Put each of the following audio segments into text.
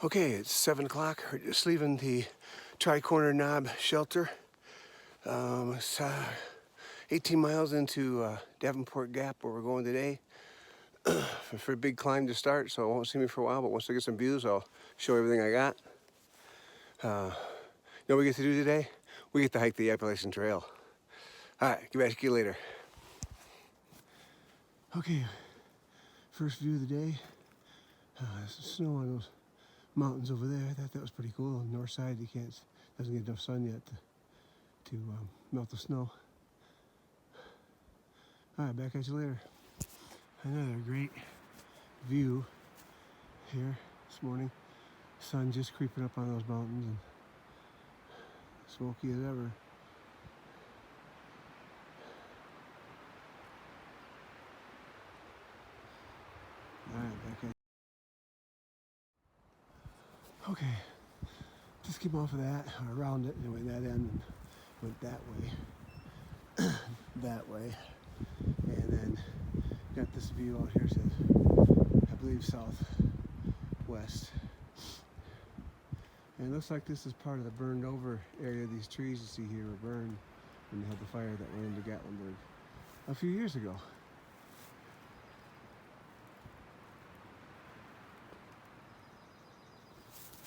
Okay, it's 7 o'clock. We're just leaving the Tricorner knob shelter. It's 18 miles into Davenport Gap where we're going today. For a big climb to start, so it won't see me for a while, but once I get some views, I'll show everything I got. You know what we get to do today? We get to hike the Appalachian Trail. All right, get back to you later. Okay, first view of the day. There's some snow on those mountains over there. I thought that was pretty cool. On the north side, doesn't get enough sun yet to melt the snow. All right, back at you later. Another great view here this morning. Sun just creeping up on those mountains and smoky as ever. All right, back at you. Okay, just came off of that, around it, and went that end and went that way, that way, and then got this view out here, says, I believe southwest. And it looks like this is part of the burned over area. These trees you see here were burned when they had the fire that went into Gatlinburg a few years ago.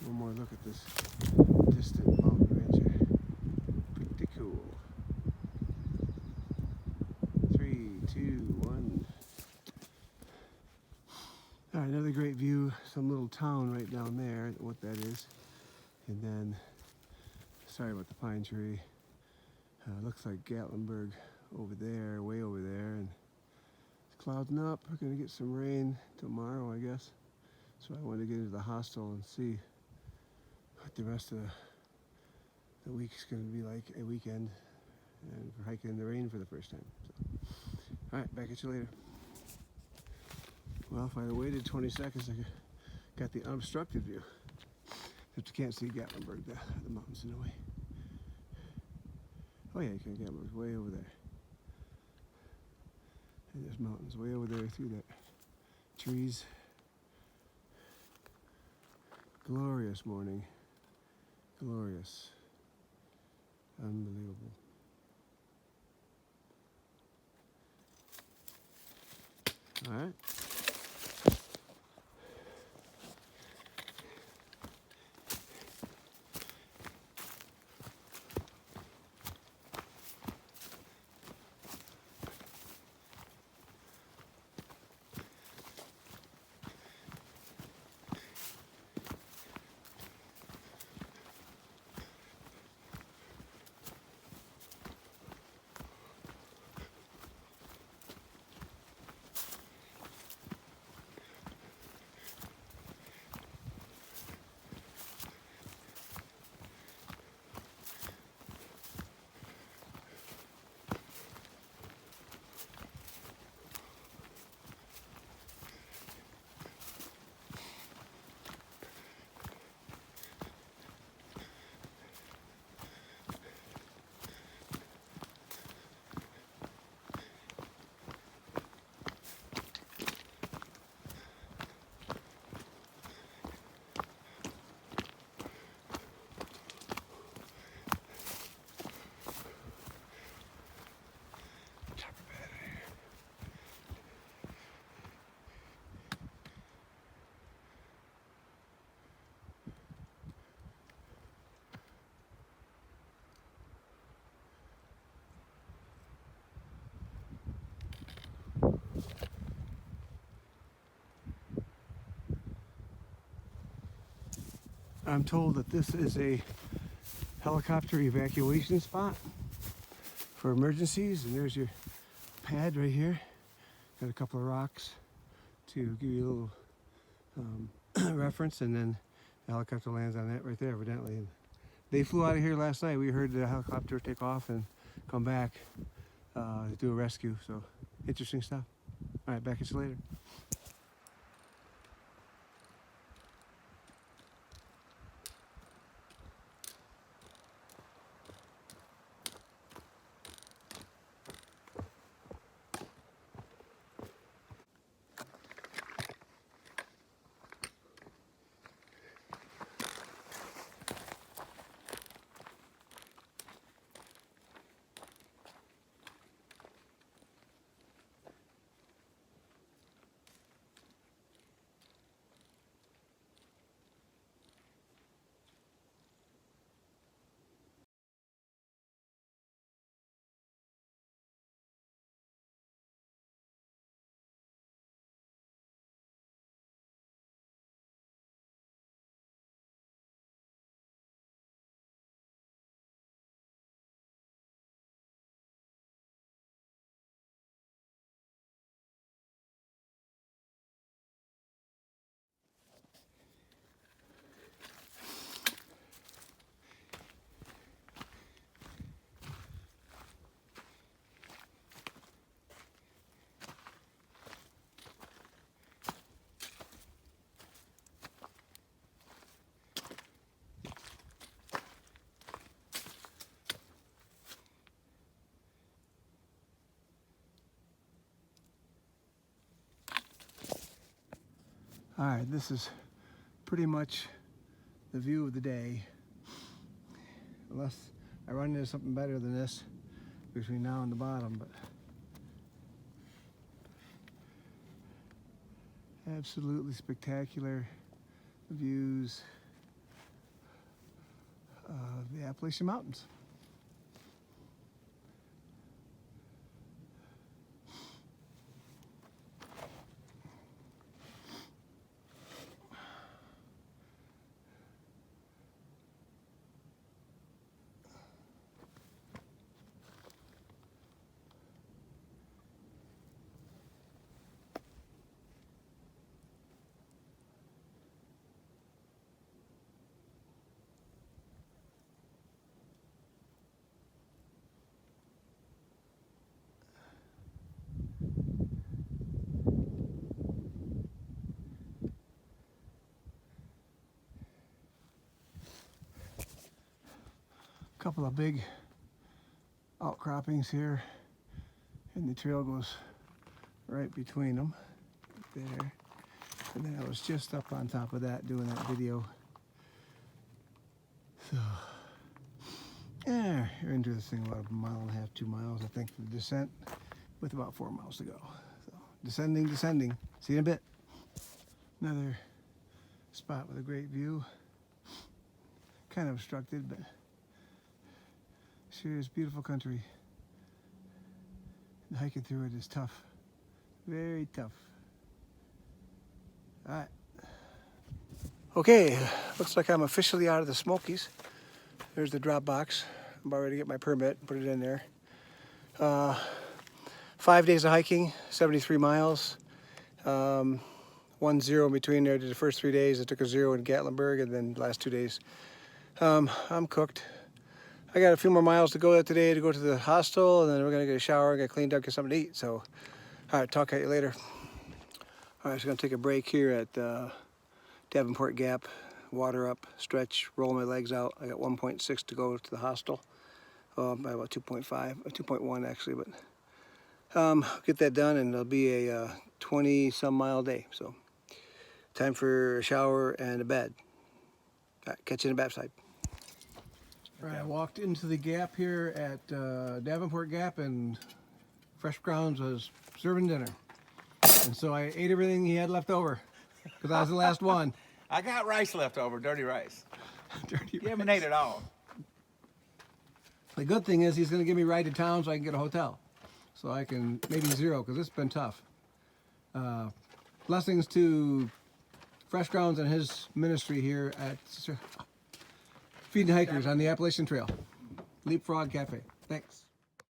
One more look at this distant mountain range here. Pretty cool. 3, 2, 1. All right, another great view. Some little town right down there. I don't know what that is. And then, sorry about the pine tree. Looks like Gatlinburg over there, way over there. And it's clouding up. We're gonna get some rain tomorrow, I guess. So I wanted to get into the hostel and see what the rest of the week's going to be like, a weekend, and we're hiking in the rain for the first time. So, all right, back at you later. Well, if I had waited 20 seconds, I got the unobstructed view. Except you can't see Gatlinburg, the mountains in the way. Oh yeah, you can. Gatlinburg's way over there. And there's mountains way over there through that trees. Glorious morning. Glorious. Unbelievable. All right. I'm told that this is a helicopter evacuation spot for emergencies, and there's your pad right here. Got a couple of rocks to give you a little reference, and then the helicopter lands on that right there, evidently. And they flew out of here last night. We heard the helicopter take off and come back to do a rescue, so interesting stuff. All right, back at you later. All right, this is pretty much the view of the day. Unless I run into something better than this between now and the bottom, but absolutely spectacular views of the Appalachian Mountains. Couple of big outcroppings here, and the trail goes right between them, right there. And then I was just up on top of that doing that video. So, yeah, you're into this thing about 1.5 miles, 2 miles, I think, for the descent, with about 4 miles to go. So, descending. See you in a bit. Another spot with a great view. Kind of obstructed, but sure is beautiful country. And hiking through it is tough. Very tough. Alright. Okay, looks like I'm officially out of the Smokies. There's the drop box. I'm about ready to get my permit, put it in there. 5 days of hiking, 73 miles. 1 0 in between there. Did the first 3 days. I took a 0 in Gatlinburg, and then the last 2 days. I'm cooked. I got a few more miles to go today to go to the hostel, and then we're gonna get a shower, get cleaned up, get something to eat. So, all right, talk at you later. All right, so I'm gonna take a break here at Davenport Gap. Water up, stretch, roll my legs out. I got 1.6 to go to the hostel. By about 2.5, 2.1 actually, but get that done, and it'll be a 20-some mile day. So, time for a shower and a bed. All right, catch you in the backside. All right, I walked into the Gap here at Davenport Gap, and Fresh Grounds was serving dinner. And so I ate everything he had left over, because I was the last one. I got rice left over, dirty rice. Dirty You haven't rice. ate it all. The good thing is he's going to give me a ride to town so I can get a hotel. So I can, maybe 0, because it's been tough. Blessings to Fresh Grounds and his ministry here at Feeding Hikers on the Appalachian Trail. Leapfrog Cafe. Thanks.